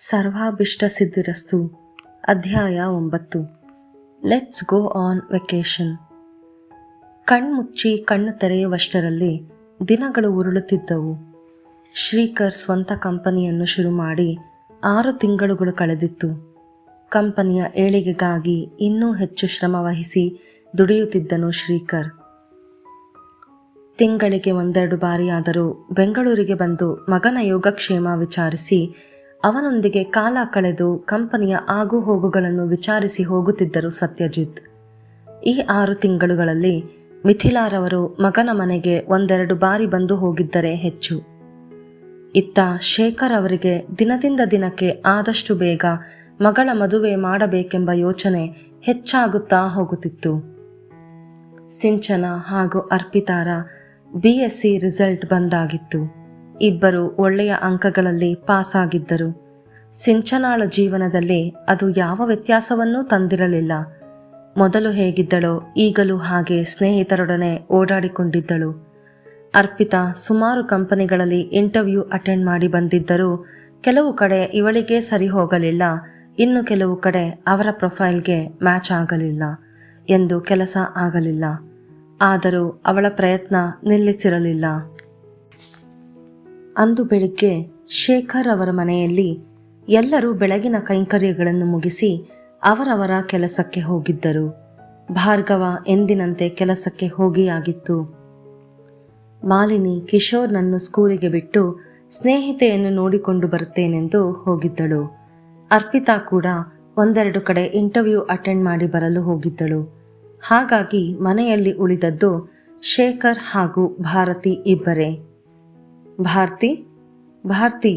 ಸರ್ವಾಭಿಷ್ಟ ಸಿದ್ಧಿರಸ್ತು. ಅಧ್ಯಾಯ 9. Let's go on vacation. ಕಣ್ಮುಚ್ಚಿ ಕಣ್ಣು ತೆರೆಯುವಷ್ಟರಲ್ಲಿ ದಿನಗಳು ಉರುಳುತ್ತಿದ್ದವು. ಶ್ರೀಕರ್ ಸ್ವಂತ ಕಂಪನಿಯನ್ನು ಶುರು ಮಾಡಿ 6 ತಿಂಗಳುಗಳು ಕಳೆದಿತ್ತು. ಕಂಪನಿಯ ಏಳಿಗೆಗಾಗಿ ಇನ್ನೂ ಹೆಚ್ಚು ಶ್ರಮವಹಿಸಿ ದುಡಿಯುತ್ತಿದ್ದನು ಶ್ರೀಕರ್. ತಿಂಗಳಿಗೆ 1-2 ಬಾರಿಯಾದರೂ ಬೆಂಗಳೂರಿಗೆ ಬಂದು ಮಗನ ಯೋಗಕ್ಷೇಮ ವಿಚಾರಿಸಿ ಅವನೊಂದಿಗೆ ಕಾಲ ಕಳೆದು ಕಂಪನಿಯ ಆಗು ಹೋಗುಗಳನ್ನು ವಿಚಾರಿಸಿ ಹೋಗುತ್ತಿದ್ದರು ಸತ್ಯಜಿತ್. ಈ 6 ತಿಂಗಳುಗಳಲ್ಲಿ ಮಿಥಿಲಾರವರು ಮಗನ ಮನೆಗೆ 1-2 ಬಾರಿ ಬಂದು ಹೋಗಿದ್ದರೆ ಹೆಚ್ಚು. ಇತ್ತ ಶೇಖರ್ ಅವರಿಗೆ ದಿನದಿಂದ ದಿನಕ್ಕೆ ಆದಷ್ಟು ಬೇಗ ಮಗಳ ಮದುವೆ ಮಾಡಬೇಕೆಂಬ ಯೋಚನೆ ಹೆಚ್ಚಾಗುತ್ತಾ ಹೋಗುತ್ತಿತ್ತು. ಸಿಂಚನ ಹಾಗೂ ಅರ್ಪಿತಾರ BSc ರಿಸಲ್ಟ್ ಬಂದಾಗಿತ್ತು. ಇಬ್ಬರು ಒಳ್ಳೆಯ ಅಂಕಗಳಲ್ಲಿ ಪಾಸಾಗಿದ್ದರು. ಸಿಂಚನಾಳ ಜೀವನದಲ್ಲಿ ಅದು ಯಾವ ವ್ಯತ್ಯಾಸವನ್ನೂ ತಂದಿರಲಿಲ್ಲ. ಮೊದಲು ಹೇಗಿದ್ದಳೋ ಈಗಲೂ ಹಾಗೆ ಸ್ನೇಹಿತರೊಡನೆ ಓಡಾಡಿಕೊಂಡಿದ್ದಳು. ಅರ್ಪಿತಾ ಸುಮಾರು ಕಂಪನಿಗಳಲ್ಲಿ ಇಂಟರ್ವ್ಯೂ ಅಟೆಂಡ್ ಮಾಡಿ ಬಂದಿದ್ದರೂ ಕೆಲವು ಕಡೆ ಇವಳಿಗೆ ಸರಿ ಹೋಗಲಿಲ್ಲ, ಇನ್ನು ಕೆಲವು ಕಡೆ ಅವರ ಪ್ರೊಫೈಲ್ಗೆ ಮ್ಯಾಚ್ ಆಗಲಿಲ್ಲ ಎಂದು ಕೆಲಸ ಆಗಲಿಲ್ಲ. ಆದರೂ ಅವಳ ಪ್ರಯತ್ನ ನಿಲ್ಲಿಸಿರಲಿಲ್ಲ. ಅಂದು ಬೆಳಿಗ್ಗೆ ಶೇಖರ್ ಅವರ ಮನೆಯಲ್ಲಿ ಎಲ್ಲರೂ ಬೆಳಗಿನ ಕೈಂಕರ್ಯಗಳನ್ನು ಮುಗಿಸಿ ಅವರವರ ಕೆಲಸಕ್ಕೆ ಹೋಗಿದ್ದರು. ಭಾರ್ಗವ ಎಂದಿನಂತೆ ಕೆಲಸಕ್ಕೆ ಹೋಗಿಯಾಗಿತ್ತು. ಮಾಲಿನಿ ಕಿಶೋರ್ನನ್ನು ಸ್ಕೂಲಿಗೆ ಬಿಟ್ಟು ಸ್ನೇಹಿತೆಯನ್ನು ನೋಡಿಕೊಂಡು ಬರುತ್ತೇನೆಂದು ಹೋಗಿದ್ದಳು. ಅರ್ಪಿತಾ ಕೂಡ 1-2 ಕಡೆ ಇಂಟರ್ವ್ಯೂ ಅಟೆಂಡ್ ಮಾಡಿ ಬರಲು ಹೋಗಿದ್ದಳು. ಹಾಗಾಗಿ ಮನೆಯಲ್ಲಿ ಉಳಿದದ್ದು ಶೇಖರ್ ಹಾಗೂ ಭಾರತಿ ಇಬ್ಬರೇ. ಭಾರತಿ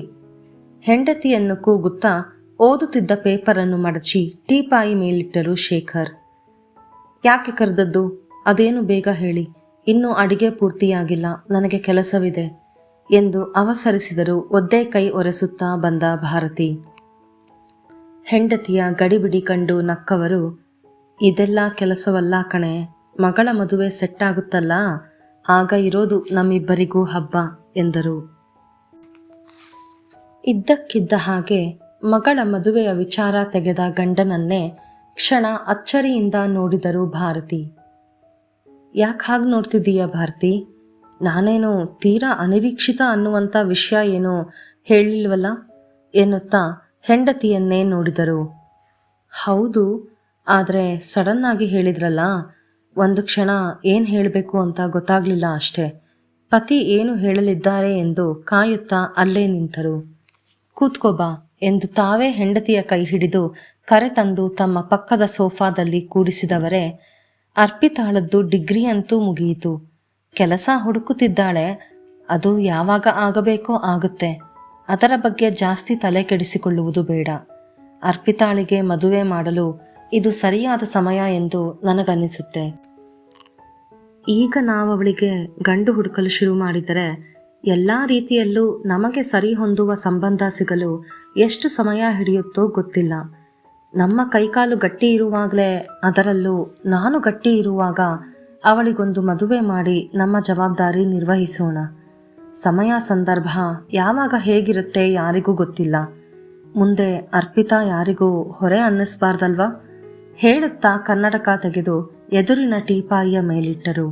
ಹೆಂಡತಿಯನ್ನು ಕೂಗುತ್ತಾ ಓದುತ್ತಿದ್ದ ಪೇಪರನ್ನು ಮಡಚಿ ಟೀಪಾಯಿ ಮೇಲಿಟ್ಟರು ಶೇಖರ್. ಯಾಕೆ ಕರೆದದ್ದು? ಅದೇನು ಬೇಗ ಹೇಳಿ, ಇನ್ನೂ ಅಡಿಗೆ ಪೂರ್ತಿಯಾಗಿಲ್ಲ, ನನಗೆ ಕೆಲಸವಿದೆ ಎಂದು ಅವಸರಿಸಿದರು ಒದ್ದೆ ಕೈ ಒರೆಸುತ್ತಾ ಬಂದ ಭಾರತಿ. ಹೆಂಡತಿಯ ಗಡಿಬಿಡಿ ಕಂಡು ನಕ್ಕವರು, ಇದೆಲ್ಲ ಕೆಲಸವಲ್ಲ ಕಣೆ, ಮಗಳ ಮದುವೆ ಸೆಟ್ಟಾಗುತ್ತಲ್ಲ, ಆಗ ಇರೋದು ನಮ್ಮಿಬ್ಬರಿಗೂ ಹಬ್ಬ ಎಂದರು. ಇದ್ದಕ್ಕಿದ್ದ ಹಾಗೆ ಮಗಳ ಮದುವೆಯ ವಿಚಾರ ತೆಗೆದ ಗಂಡನನ್ನೇ ಕ್ಷಣ ಅಚ್ಚರಿಯಿಂದ ನೋಡಿದರು ಭಾರತಿ. ಯಾಕೆ ಹಾಗೆ ನೋಡ್ತಿದ್ದೀಯ ಭಾರತಿ? ನಾನೇನು ತೀರಾ ಅನಿರೀಕ್ಷಿತ ಅನ್ನುವಂಥ ವಿಷಯ ಏನೋ ಹೇಳಿಲ್ವಲ್ಲ ಎನ್ನುತ್ತಾ ಹೆಂಡತಿಯನ್ನೇ ನೋಡಿದರು. ಹೌದು, ಆದರೆ ಸಡನ್ನಾಗಿ ಹೇಳಿದ್ರಲ್ಲ, ಒಂದು ಕ್ಷಣ ಏನು ಹೇಳಬೇಕು ಅಂತ ಗೊತ್ತಾಗಲಿಲ್ಲ ಅಷ್ಟೆ. ಪತಿ ಏನು ಹೇಳಲಿದ್ದಾರೆ ಎಂದು ಕಾಯುತ್ತಾ ಅಲ್ಲೇ ನಿಂತರು. ಕೂತ್ಕೋಬಾ ಎಂದು ತಾವೇ ಹೆಂಡತಿಯ ಕೈ ಹಿಡಿದು ಕರೆತಂದು ತಮ್ಮ ಪಕ್ಕದ ಸೋಫಾದಲ್ಲಿ ಕೂಡಿಸಿದವರೇ. ಅರ್ಪಿತಾಳದ್ದು ಡಿಗ್ರಿ ಅಂತೂ ಮುಗಿಯಿತು, ಕೆಲಸ ಹುಡುಕುತ್ತಿದ್ದಾಳೆ. ಅದು ಯಾವಾಗ ಆಗಬೇಕೋ ಆಗುತ್ತೆ, ಅದರ ಬಗ್ಗೆ ಜಾಸ್ತಿ ತಲೆ ಕೆಡಿಸಿಕೊಳ್ಳುವುದು ಬೇಡ. ಅರ್ಪಿತಾಳಿಗೆ ಮದುವೆ ಮಾಡಲು ಇದು ಸರಿಯಾದ ಸಮಯ ಎಂದು ನನಗನ್ನಿಸುತ್ತೆ. ಈಗ ನಾವವಳಿಗೆ ಗಂಡು ಹುಡುಕಲು ಶುರು ಮಾಡಿದರೆ ಎಲ್ಲ ರೀತಿಯಲ್ಲೂ ನಮಗೆ ಸರಿ ಹೊಂದುವ ಸಂಬಂಧ ಸಿಗಲು ಎಷ್ಟು ಸಮಯ ಹಿಡಿಯುತ್ತೋ ಗೊತ್ತಿಲ್ಲ. ನಮ್ಮ ಕೈಕಾಲು ಗಟ್ಟಿ ಇರುವಾಗಲೇ, ಅದರಲ್ಲೂ ನಾನು ಗಟ್ಟಿ ಇರುವಾಗ ಅವಳಿಗೊಂದು ಮದುವೆ ಮಾಡಿ ನಮ್ಮ ಜವಾಬ್ದಾರಿ ನಿರ್ವಹಿಸೋಣ. ಸಮಯ ಸಂದರ್ಭ ಯಾವಾಗ ಹೇಗಿರುತ್ತೆ ಯಾರಿಗೂ ಗೊತ್ತಿಲ್ಲ. ಮುಂದೆ ಅರ್ಪಿತಾ ಯಾರಿಗೂ ಹೊರೆ ಅನ್ನಿಸ್ಬಾರ್ದಲ್ವಾ? ಹೇಳುತ್ತಾ ಕನ್ನಡಕ ತೆಗೆದು ಎದುರಿನ ಟೀಪಾಯಿಯ ಮೇಲಿಟ್ಟರು.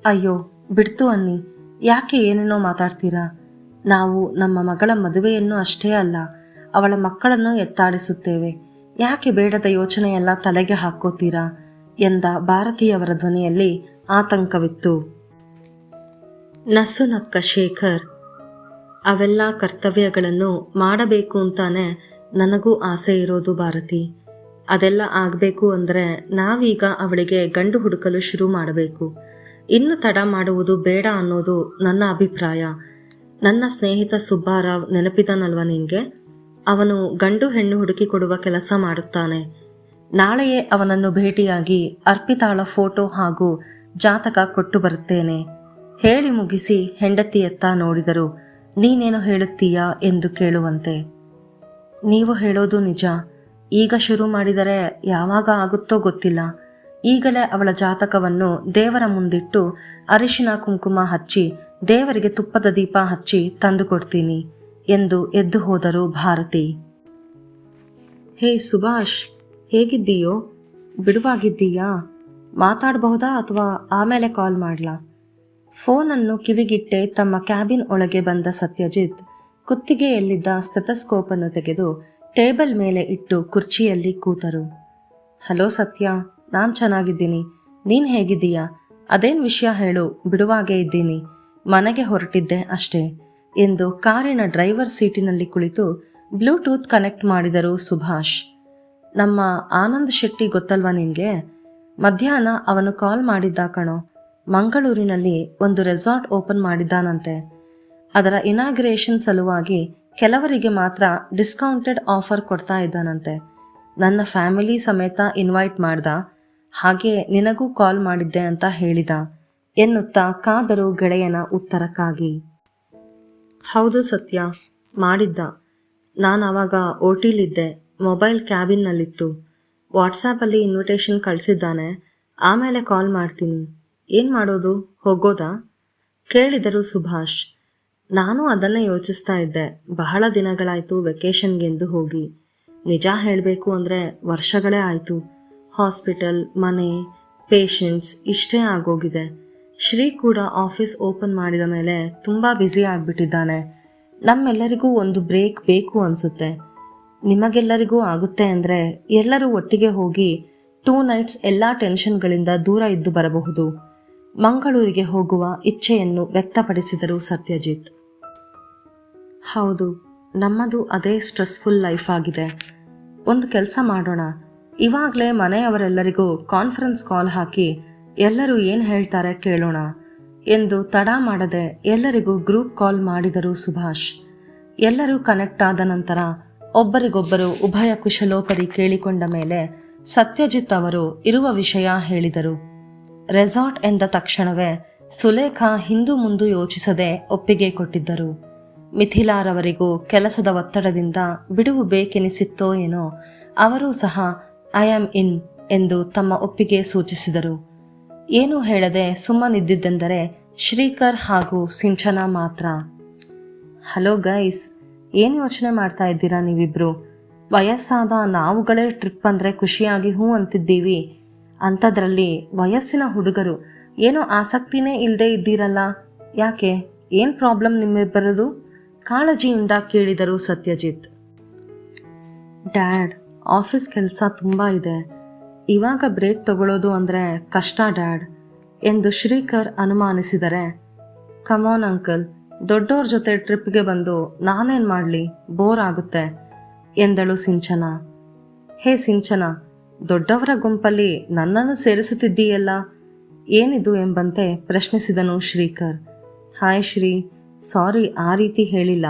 ಅಯ್ಯೋ ಬಿಡ್ತು ಅನ್ನಿ, ಯಾಕೆ ಏನೇನೋ ಮಾತಾಡ್ತೀರಾ? ನಾವು ನಮ್ಮ ಮಗಳ ಮದುವೆಯನ್ನು ಅಷ್ಟೇ ಅಲ್ಲ, ಅವಳ ಮಕ್ಕಳನ್ನು ಎತ್ತಾಡಿಸುತ್ತೇವೆ. ಯಾಕೆ ಬೇಡದ ಯೋಚನೆಯೆಲ್ಲ ತಲೆಗೆ ಹಾಕೋತೀರಾ ಎಂದ ಭಾರತೀಯವರ ಧ್ವನಿಯಲ್ಲಿ ಆತಂಕವಿತ್ತು. ನಸುನಕ್ಕ ಶೇಖರ್, ಅವೆಲ್ಲ ಕರ್ತವ್ಯಗಳನ್ನು ಮಾಡಬೇಕು ಅಂತಾನೆ ನನಗೂ ಆಸೆ ಇರೋದು ಭಾರತಿ. ಅದೆಲ್ಲ ಆಗಬೇಕು ಅಂದರೆ ನಾವೀಗ ಅವಳಿಗೆ ಗಂಡು ಹುಡುಕಲು ಶುರು ಮಾಡಬೇಕು. ಇನ್ನು ತಡ ಮಾಡುವುದು ಬೇಡ ಅನ್ನೋದು ನನ್ನ ಅಭಿಪ್ರಾಯ. ನನ್ನ ಸ್ನೇಹಿತ ಸುಬ್ಬಾರಾವ್ ನೆನಪಿದನಲ್ವ ನಿನಗೆ? ಅವನು ಗಂಡು ಹೆಣ್ಣು ಹುಡುಕಿ ಕೊಡುವ ಕೆಲಸ ಮಾಡುತ್ತಾನೆ. ನಾಳೆಯೇ ಅವನನ್ನು ಭೇಟಿಯಾಗಿ ಅರ್ಪಿತಾಳ ಫೋಟೋ ಹಾಗೂ ಜಾತಕ ಕೊಟ್ಟು ಬರುತ್ತೇನೆ. ಹೇಳಿ ಮುಗಿಸಿ ಹೆಂಡತಿಯತ್ತ ನೋಡಿದರು. ನೀನೇನು ಹೇಳುತ್ತೀಯಾ ಎಂದು ಕೇಳುವಂತೆ. ನೀವು ಹೇಳೋದು ನಿಜ. ಈಗ ಶುರು ಮಾಡಿದರೆ ಯಾವಾಗ ಆಗುತ್ತೋ ಗೊತ್ತಿಲ್ಲ. ಈಗಲೇ ಅವಳ ಜಾತಕವನ್ನು ದೇವರ ಮುಂದಿಟ್ಟು ಅರಿಶಿನ ಕುಂಕುಮ ಹಚ್ಚಿ ದೇವರಿಗೆ ತುಪ್ಪದ ದೀಪ ಹಚ್ಚಿ ತಂದುಕೊಡ್ತೀನಿ ಎಂದು ಎದ್ದು ಹೋದರು ಭಾರತಿ. ಹೇ ಸುಭಾಷ್, ಹೇಗಿದ್ದೀಯೋ? ಬಿಡುವಾಗಿದ್ದೀಯಾ? ಮಾತಾಡಬಹುದಾ ಅಥವಾ ಆಮೇಲೆ ಕಾಲ್ ಮಾಡಲಾ? ಫೋನನ್ನು ಕಿವಿಗಿಟ್ಟೆ ತಮ್ಮ ಕ್ಯಾಬಿನ್ ಒಳಗೆ ಬಂದ ಸತ್ಯಜಿತ್ ಕುತ್ತಿಗೆಯಲ್ಲಿದ್ದ ಸ್ಟೆಥಸ್ಕೋಪನ್ನು ತೆಗೆದು ಟೇಬಲ್ ಮೇಲೆ ಇಟ್ಟು ಕುರ್ಚಿಯಲ್ಲಿ ಕೂತರು. ಹಲೋ ಸತ್ಯ, ನಾನು ಚೆನ್ನಾಗಿದ್ದೀನಿ. ನೀನು ಹೇಗಿದ್ದೀಯಾ? ಅದೇನು ವಿಷಯ ಹೇಳು, ಬಿಡುವಾಗೇ ಇದ್ದೀನಿ. ಮನೆಗೆ ಹೊರಟಿದ್ದೆ ಅಷ್ಟೇ ಎಂದು ಕಾರಿನ ಡ್ರೈವರ್ ಸೀಟಿನಲ್ಲಿ ಕುಳಿತು ಬ್ಲೂಟೂತ್ ಕನೆಕ್ಟ್ ಮಾಡಿದರು ಸುಭಾಷ್. ನಮ್ಮ ಆನಂದ್ ಶೆಟ್ಟಿ ಗೊತ್ತಲ್ವಾ ನಿನಗೆ? ಮಧ್ಯಾಹ್ನ ಅವನು ಕಾಲ್ ಮಾಡಿದ್ದ ಕಣೋ. ಮಂಗಳೂರಿನಲ್ಲಿ ಒಂದು ರೆಸಾರ್ಟ್ ಓಪನ್ ಮಾಡಿದ್ದಾನಂತೆ. ಅದರ ಇನಾಗ್ರೇಷನ್ ಸಲುವಾಗಿ ಕೆಲವರಿಗೆ ಮಾತ್ರ ಡಿಸ್ಕೌಂಟೆಡ್ ಆಫರ್ ಕೊಡ್ತಾ ಇದ್ದಾನಂತೆ. ನನ್ನ ಫ್ಯಾಮಿಲಿ ಸಮೇತ ಇನ್ವೈಟ್ ಮಾಡ್ದ. ಹಾಗೆ ನಿನಗೂ ಕಾಲ್ ಮಾಡಿದ್ದೆ ಅಂತ ಹೇಳಿದ ಎನ್ನುತ್ತಾ ಕಾದರು ಗೆಳೆಯನ ಉತ್ತರಕ್ಕಾಗಿ. ಹೌದು ಸತ್ಯ, ಮಾಡಿದ್ದ. ನಾನು ಆವಾಗ ಓಟಿಲಿದ್ದೆ. ಮೊಬೈಲ್ ಕ್ಯಾಬಿನ್ನಲ್ಲಿತ್ತು. ವಾಟ್ಸಾಪಲ್ಲಿ ಇನ್ವಿಟೇಷನ್ ಕಳಿಸಿದ್ದಾನೆ. ಆಮೇಲೆ ಕಾಲ್ ಮಾಡ್ತೀನಿ. ಏನು ಮಾಡೋದು, ಹೋಗೋದಾ? ಕೇಳಿದರು ಸುಭಾಷ್. ನಾನು ಅದನ್ನೇ ಯೋಚಿಸ್ತಾ ಇದ್ದೆ. ಬಹಳ ದಿನಗಳಾಯಿತು ವೆಕೇಷನ್ಗೆಂದು ಹೋಗಿ. ನಿಜ ಹೇಳಬೇಕು ಅಂದರೆ ವರ್ಷಗಳೇ ಆಯಿತು. ಹಾಸ್ಪಿಟಲ್, ಮನೆ, ಪೇಷಂಟ್ಸ್ ಇಷ್ಟೇ ಆಗೋಗಿದೆ. ಶ್ರೀ ಕೂಡ ಆಫೀಸ್ ಓಪನ್ ಮಾಡಿದ ಮೇಲೆ ತುಂಬ ಬ್ಯುಸಿ ಆಗಿಬಿಟ್ಟಿದ್ದಾನೆ. ನಮ್ಮೆಲ್ಲರಿಗೂ ಒಂದು ಬ್ರೇಕ್ ಬೇಕು ಅನಿಸುತ್ತೆ. ನಿಮಗೆಲ್ಲರಿಗೂ ಆಗುತ್ತೆ ಅಂದರೆ ಎಲ್ಲರೂ ಒಟ್ಟಿಗೆ ಹೋಗಿ 2 ನೈಟ್ಸ್ ಎಲ್ಲ ಟೆನ್ಷನ್ಗಳಿಂದ ದೂರ ಇದ್ದು ಬರಬಹುದು. ಮಂಗಳೂರಿಗೆ ಹೋಗುವ ಇಚ್ಛೆಯನ್ನು ವ್ಯಕ್ತಪಡಿಸಿದರು ಸತ್ಯಜಿತ್. ಹೌದು, ನಮ್ಮದು ಅದೇ ಸ್ಟ್ರೆಸ್ಫುಲ್ ಲೈಫ್ ಆಗಿದೆ. ಒಂದು ಕೆಲಸ ಮಾಡೋಣ, ಇವಾಗಲೇ ಮನೆಯವರೆಲ್ಲರಿಗೂ ಕಾನ್ಫರೆನ್ಸ್ ಕಾಲ್ ಹಾಕಿ ಎಲ್ಲರೂ ಏನು ಹೇಳ್ತಾರೆ ಕೇಳೋಣ ಎಂದು ತಡ ಮಾಡದೆ ಎಲ್ಲರಿಗೂ ಗ್ರೂಪ್ ಕಾಲ್ ಮಾಡಿದರು ಸುಭಾಷ್. ಎಲ್ಲರೂ ಕನೆಕ್ಟ್ ಆದ ನಂತರ ಒಬ್ಬರಿಗೊಬ್ಬರು ಉಭಯ ಕುಶಲೋಪರಿ ಕೇಳಿಕೊಂಡ ಮೇಲೆ ಸತ್ಯಜಿತ್ ಅವರು ಇರುವ ವಿಷಯ ಹೇಳಿದರು. ರೆಸಾರ್ಟ್ ಎಂದ ತಕ್ಷಣವೇ ಸುಲೇಖಾ ಹಿಂದು ಮುಂದು ಯೋಚಿಸದೆ ಒಪ್ಪಿಗೆ ಕೊಟ್ಟಿದ್ದರು. ಮಿಥಿಲಾರವರಿಗೂ ಕೆಲಸದ ಒತ್ತಡದಿಂದ ಬಿಡುವು ಬೇಕೆನಿಸಿತ್ತೋ ಏನೋ, ಅವರೂ ಸಹ ಐ ಆಮ್ ಇನ್ ಎಂದು ತಮ್ಮ ಒಪ್ಪಿಗೆ ಸೂಚಿಸಿದರು. ಏನೂ ಹೇಳದೆ ಸುಮ್ಮನಿದ್ದಿದ್ದೆಂದರೆ ಶ್ರೀಕರ್ ಹಾಗೂ ಸಿಂಚನಾ ಮಾತ್ರ. ಹಲೋ ಗೈಸ್, ಏನು ಯೋಚನೆ ಮಾಡ್ತಾ ಇದ್ದೀರಾ ನೀವಿಬ್ರು? ವಯಸ್ಸಾದ ನಾವುಗಳೇ ಟ್ರಿಪ್ ಅಂದರೆ ಖುಷಿಯಾಗಿ ಹೂ ಅಂತಿದ್ದೀವಿ. ಅಂಥದ್ರಲ್ಲಿ ವಯಸ್ಸಿನ ಹುಡುಗರು ಏನೋ ಆಸಕ್ತಿನೇ ಇಲ್ಲದೆ ಇದ್ದೀರಲ್ಲ, ಯಾಕೆ? ಏನು ಪ್ರಾಬ್ಲಮ್ ನಿಮ್ಮಿಬ್ಬರದು? ಕಾಳಜಿಯಿಂದ ಕೇಳಿದರು ಸತ್ಯಜಿತ್. ಡ್ಯಾಡ್, ಆಫೀಸ್ ಕೆಲಸ ತುಂಬ ಇದೆ. ಇವಾಗ ಬ್ರೇಕ್ ತಗೊಳ್ಳೋದು ಅಂದರೆ ಕಷ್ಟ ಡ್ಯಾಡ್ ಎಂದು ಶ್ರೀಕರ್ ಅನುಮಾನಿಸಿದರೆ, ಕಮಾನ್ ಅಂಕಲ್, ದೊಡ್ಡವ್ರ ಜೊತೆ ಟ್ರಿಪ್ಗೆ ಬಂದು ನಾನೇನು ಮಾಡಲಿ, ಬೋರ್ ಆಗುತ್ತೆ ಎಂದಳು ಸಿಂಚನಾ. ಹೇ ಸಿಂಚನಾ, ದೊಡ್ಡವರ ಗುಂಪಲ್ಲಿ ನನ್ನನ್ನು ಸೇರಿಸುತ್ತಿದ್ದೀಯಲ್ಲ, ಏನಿದು ಎಂಬಂತೆ ಪ್ರಶ್ನಿಸಿದನು ಶ್ರೀಕರ್. ಹಾಯ್ ಶ್ರೀ, ಸಾರಿ ಆ ರೀತಿ ಹೇಳಿಲ್ಲ.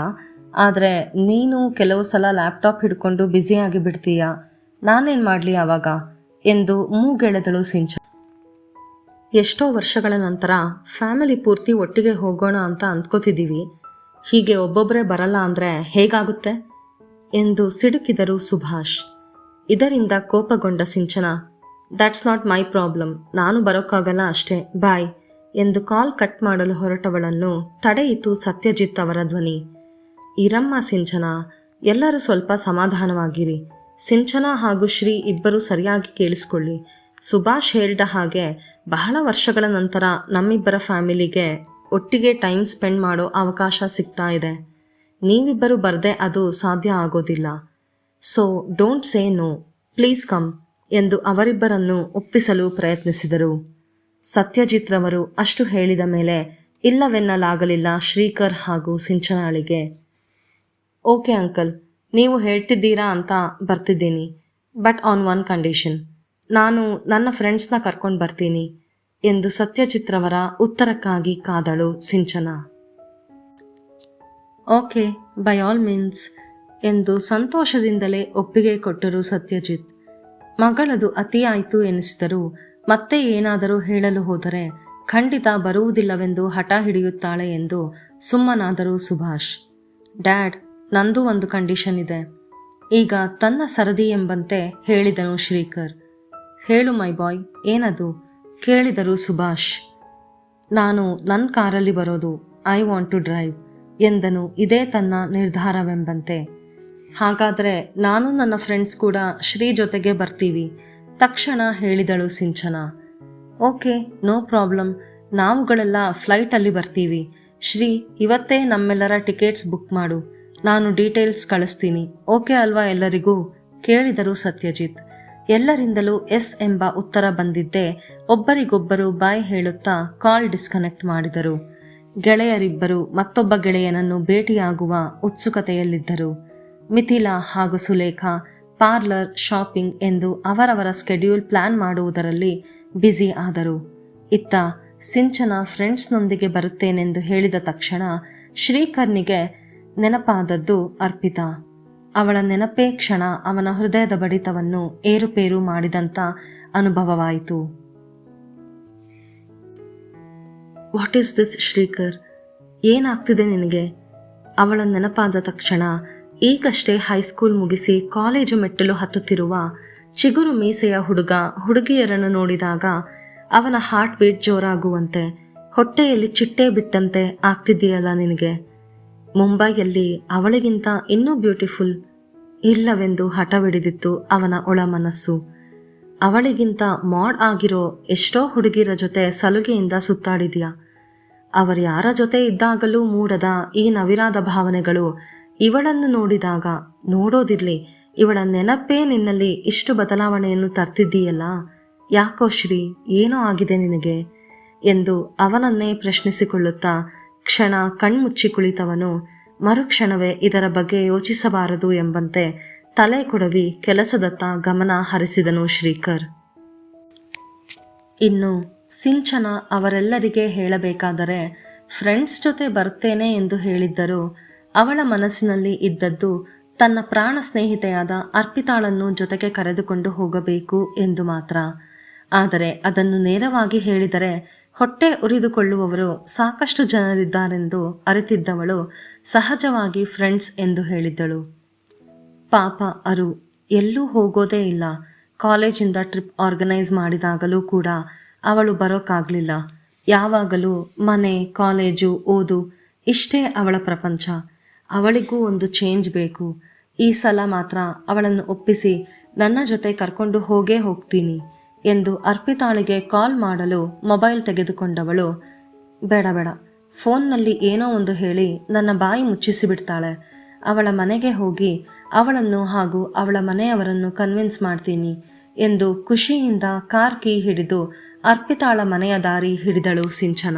ಆದರೆ ನೀನು ಕೆಲವು ಸಲ ಲ್ಯಾಪ್ಟಾಪ್ ಹಿಡ್ಕೊಂಡು ಬ್ಯುಸಿಯಾಗಿ ಬಿಡ್ತೀಯ, ನಾನೇನು ಮಾಡಲಿ ಆವಾಗ ಎಂದು ಮೂಗೆಳೆದಳು ಸಿಂಚನಾ. ಎಷ್ಟೋ ವರ್ಷಗಳ ನಂತರ ಫ್ಯಾಮಿಲಿ ಪೂರ್ತಿ ಒಟ್ಟಿಗೆ ಹೋಗೋಣ ಅಂತ ಅಂದ್ಕೋತಿದ್ದೀವಿ. ಹೀಗೆ ಒಬ್ಬೊಬ್ಬರೇ ಬರಲ್ಲ ಅಂದರೆ ಹೇಗಾಗುತ್ತೆ ಎಂದು ಸಿಡುಕಿದರು ಸುಭಾಷ್. ಇದರಿಂದ ಕೋಪಗೊಂಡ Sinchana, that's not my problem, ನಾನು ಬರೋಕ್ಕಾಗಲ್ಲ ಅಷ್ಟೇ, ಬಾಯ್ ಎಂದು ಕಾಲ್ ಕಟ್ ಮಾಡಲು ಹೊರಟವಳನ್ನು ತಡೆಯಿತು ಸತ್ಯಜಿತ್ ಅವರ ಧ್ವನಿ. ಇರಮ್ಮ ಸಿಂಚನಾ, ಎಲ್ಲರೂ ಸ್ವಲ್ಪ ಸಮಾಧಾನವಾಗಿರಿ. ಸಿಂಚನಾ ಹಾಗೂ ಶ್ರೀ ಇಬ್ಬರು ಸರಿಯಾಗಿ ಕೇಳಿಸ್ಕೊಳ್ಳಿ. ಸುಭಾಷ್ ಹೇಳಿದ ಹಾಗೆ ಬಹಳ ವರ್ಷಗಳ ನಂತರ ನಮ್ಮಿಬ್ಬರ ಫ್ಯಾಮಿಲಿಗೆ ಒಟ್ಟಿಗೆ ಟೈಮ್ ಸ್ಪೆಂಡ್ ಮಾಡೋ ಅವಕಾಶ ಸಿಗ್ತಾ ಇದೆ. ನೀವಿಬ್ಬರು ಬರದೆ ಅದು ಸಾಧ್ಯ ಆಗೋದಿಲ್ಲ. So don't say no, please come ಎಂದು ಅವರಿಬ್ಬರನ್ನು ಒಪ್ಪಿಸಲು ಪ್ರಯತ್ನಿಸಿದರು. ಸತ್ಯಜಿತ್ ರವರು ಅಷ್ಟು ಹೇಳಿದ ಮೇಲೆ ಇಲ್ಲವೆನ್ನಲಾಗಲಿಲ್ಲ ಶ್ರೀಕರ್ ಹಾಗೂ ಸಿಂಚನಾಳಿಗೆ. ಓಕೆ ಅಂಕಲ್, ನೀವು ಹೇಳ್ತಿದ್ದೀರಾ ಅಂತ ಬರ್ತಿದ್ದೀನಿ. ಬಟ್ ಆನ್ ಒನ್ ಕಂಡೀಷನ್, ನಾನು ನನ್ನ ಫ್ರೆಂಡ್ಸ್ನ ಕರ್ಕೊಂಡು ಬರ್ತೀನಿ ಎಂದು ಸತ್ಯಜಿತ್ ರವರ ಉತ್ತರಕ್ಕಾಗಿ ಕಾದಳು Sinchana. Okay, by all means ಎಂದು ಸಂತೋಷದಿಂದಲೇ ಒಪ್ಪಿಗೆ ಕೊಟ್ಟರು ಸತ್ಯಜಿತ್. ಮಗಳದು ಅತಿಯಾಯಿತು ಎನಿಸಿದರೂ ಮತ್ತೆ ಏನಾದರೂ ಹೇಳಲು ಹೋದರೆ ಖಂಡಿತ ಬರುವುದಿಲ್ಲವೆಂದು ಹಠ ಹಿಡಿಯುತ್ತಾಳೆ ಎಂದು ಸುಮ್ಮನಾದರು ಸುಭಾಷ್. ಡ್ಯಾಡ್, ನಂದು ಒಂದು ಕಂಡೀಷನ್ ಇದೆ. ಈಗ ತನ್ನ ಸರದಿ ಎಂಬಂತೆ ಹೇಳಿದನು ಶ್ರೀಕರ್. ಹೇಳು ಮೈ ಬಾಯ್, ಏನದು ಕೇಳಿದರು ಸುಭಾಷ್. ನಾನು ನನ್ನ ಕಾರಲ್ಲಿ ಬರೋದು, ಐ ವಾಂಟ್ ಟು ಡ್ರೈವ್ ಎಂದನು ಇದೇ ತನ್ನ ನಿರ್ಧಾರವೆಂಬಂತೆ. ಹಾಗಾದರೆ ನಾನು ನನ್ನ ಫ್ರೆಂಡ್ಸ್ ಕೂಡ ಶ್ರೀ ಜೊತೆಗೆ ಬರ್ತೀವಿ, ತಕ್ಷಣ ಹೇಳಿದಳು ಸಿಂಚನ. ಓಕೆ, ನೋ ಪ್ರಾಬ್ಲಮ್, ನಾವುಗಳೆಲ್ಲ ಫ್ಲೈಟಲ್ಲಿ ಬರ್ತೀವಿ. ಶ್ರೀ, ಇವತ್ತೇ ನಮ್ಮೆಲ್ಲರ ಟಿಕೆಟ್ಸ್ ಬುಕ್ ಮಾಡು, ನಾನು ಡೀಟೇಲ್ಸ್ ಕಳಿಸ್ತೀನಿ, ಓಕೆ ಅಲ್ವಾ ಎಲ್ಲರಿಗೂ? ಕೇಳಿದರು ಸತ್ಯಜಿತ್. ಎಲ್ಲರಿಂದಲೂ ಎಸ್ ಎಂಬ ಉತ್ತರ ಬಂದಿದ್ದೇ ಒಬ್ಬರಿಗೊಬ್ಬರು ಬಾಯ್ ಹೇಳುತ್ತಾ ಕಾಲ್ ಡಿಸ್ಕನೆಕ್ಟ್ ಮಾಡಿದರು. ಗೆಳೆಯರಿಬ್ಬರು ಮತ್ತೊಬ್ಬ ಗೆಳೆಯನನ್ನು ಭೇಟಿಯಾಗುವ ಉತ್ಸುಕತೆಯಲ್ಲಿದ್ದರು. ಮಿಥಿಲಾ ಹಾಗೂ ಸುಲೇಖಾ ಪಾರ್ಲರ್, ಶಾಪಿಂಗ್ ಎಂದು ಅವರವರ ಸ್ಕೆಡ್ಯೂಲ್ ಪ್ಲಾನ್ ಮಾಡುವುದರಲ್ಲಿ ಬ್ಯುಸಿ ಆದರು. ಇತ್ತ ಸಿಂಚನ ಫ್ರೆಂಡ್ಸ್ನೊಂದಿಗೆ ಬರುತ್ತೇನೆಂದು ಹೇಳಿದ ತಕ್ಷಣ ಶ್ರೀಕರ್ನಿಗೆ ನೆನಪಾದದ್ದು ಅರ್ಪಿತಾ. ಅವಳ ನೆನಪೇ ಕ್ಷಣ ಅವನ ಹೃದಯದ ಬಡಿತವನ್ನು ಏರುಪೇರು ಮಾಡಿದಂಥ ಅನುಭವವಾಯಿತು. What is this Shrikar? ಏನಾಗ್ತಿದೆ ನಿನಗೆ? ಅವಳ ನೆನಪಾದ ತಕ್ಷಣ ಈಗಷ್ಟೇ ಹೈಸ್ಕೂಲ್ ಮುಗಿಸಿ ಕಾಲೇಜು ಮೆಟ್ಟಲು ಹತ್ತುತ್ತಿರುವ ಚಿಗುರು ಮೀಸೆಯ ಹುಡುಗಿಯರನ್ನು ನೋಡಿದಾಗ ಅವನ ಹಾರ್ಟ್ ಬೀಟ್ ಜೋರಾಗುವಂತೆ, ಹೊಟ್ಟೆಯಲ್ಲಿ ಚಿಟ್ಟೆ ಬಿಟ್ಟಂತೆ ಆಗ್ತಿದೆಯಲ್ಲ ನಿನಗೆ. ಮುಂಬೈಯಲ್ಲಿ ಅವಳಿಗಿಂತ ಇನ್ನೂ ಬ್ಯೂಟಿಫುಲ್ ಇಲ್ಲವೆಂದು ಹಠವಿಡಿದಿತ್ತು ಅವನ ಒಳ ಮನಸ್ಸು. ಅವಳಿಗಿಂತ ಮಾಡ್ ಆಗಿರೋ ಎಷ್ಟೋ ಹುಡುಗಿರ ಜೊತೆ ಸಲುಗೆಯಿಂದ ಸುತ್ತಾಡಿದ್ಯಾ. ಅವರ್ಯಾರ ಜೊತೆ ಇದ್ದಾಗಲೂ ಮೂಡದ ಈ ನವಿರಾದ ಭಾವನೆಗಳು ಇವಳನ್ನು ನೋಡಿದಾಗ, ನೋಡೋದಿರಲಿ, ಇವಳ ನೆನಪೇ ನಿನ್ನಲ್ಲಿ ಇಷ್ಟು ಬದಲಾವಣೆಯನ್ನು ತರ್ತಿದ್ದೀಯಲ್ಲ. ಯಾಕೋ ಶ್ರೀ, ಏನೋ ಆಗಿದೆ ನಿನಗೆ ಎಂದು ಅವನನ್ನೇ ಪ್ರಶ್ನಿಸಿಕೊಳ್ಳುತ್ತಾ ಕ್ಷಣ ಕಣ್ಮುಚ್ಚಿ ಕುಳಿತವನು ಮರುಕ್ಷಣವೇ ಇದರ ಬಗ್ಗೆ ಯೋಚಿಸಬಾರದು ಎಂಬಂತೆ ತಲೆ ಕೊಡವಿ ಕೆಲಸದತ್ತ ಗಮನ ಹರಿಸಿದನು ಶ್ರೀಕರ್. ಇನ್ನು ಸಿಂಚನ ಅವರೆಲ್ಲರಿಗೆ ಹೇಳಬೇಕಾದರೆ ಫ್ರೆಂಡ್ಸ್ ಜೊತೆ ಬರ್ತೇನೆ ಎಂದು ಹೇಳಿದ್ದರೂ ಅವಳ ಮನಸ್ಸಿನಲ್ಲಿ ಇದ್ದದ್ದು ತನ್ನ ಪ್ರಾಣ ಸ್ನೇಹಿತೆಯಾದ ಅರ್ಪಿತಾಳನ್ನು ಜೊತೆಗೆ ಕರೆದುಕೊಂಡು ಹೋಗಬೇಕು ಎಂದು ಮಾತ್ರ. ಆದರೆ ಅದನ್ನು ನೇರವಾಗಿ ಹೇಳಿದರೆ ಹೊಟ್ಟೆ ಉರಿದುಕೊಳ್ಳುವವರು ಸಾಕಷ್ಟು ಜನರಿದ್ದಾರೆಂದು ಅರಿತಿದ್ದವಳು ಸಹಜವಾಗಿ ಫ್ರೆಂಡ್ಸ್ ಎಂದು ಹೇಳಿದ್ದಳು. ಪಾಪ ಅರು ಎಲ್ಲೂ ಹೋಗೋದೇ ಇಲ್ಲ. ಕಾಲೇಜಿಂದ ಟ್ರಿಪ್ ಆರ್ಗನೈಸ್ ಮಾಡಿದಾಗಲೂ ಕೂಡ ಅವಳು ಬರೋಕ್ಕಾಗಲಿಲ್ಲ. ಯಾವಾಗಲೂ ಮನೆ, ಕಾಲೇಜು, ಓದು ಇಷ್ಟೇ ಅವಳ ಪ್ರಪಂಚ. ಅವಳಿಗೂ ಒಂದು ಚೇಂಜ್ ಬೇಕು. ಈ ಸಲ ಮಾತ್ರ ಅವಳನ್ನು ಒಪ್ಪಿಸಿ ನನ್ನ ಜೊತೆ ಕರ್ಕೊಂಡು ಹೋಗೇ ಹೋಗ್ತೀನಿ ಎಂದು ಅರ್ಪಿತಾಳಿಗೆ ಕಾಲ್ ಮಾಡಲು ಮೊಬೈಲ್ ತೆಗೆದುಕೊಂಡವಳು, ಬೇಡ ಬೇಡ, ಫೋನ್ನಲ್ಲಿ ಏನೋ ಒಂದು ಹೇಳಿ ನನ್ನ ಬಾಯಿ ಮುಚ್ಚಿಸಿಬಿಡ್ತಾಳೆ. ಅವಳ ಮನೆಗೆ ಹೋಗಿ ಅವಳನ್ನು ಹಾಗೂ ಅವಳ ಮನೆಯವರನ್ನು ಕನ್ವಿನ್ಸ್ ಮಾಡ್ತೀನಿ ಎಂದು ಖುಷಿಯಿಂದ ಕಾರ್ ಕೀ ಹಿಡಿದು ಅರ್ಪಿತಾಳ ಮನೆಯ ದಾರಿ ಹಿಡಿದಳು ಸಿಂಚನ.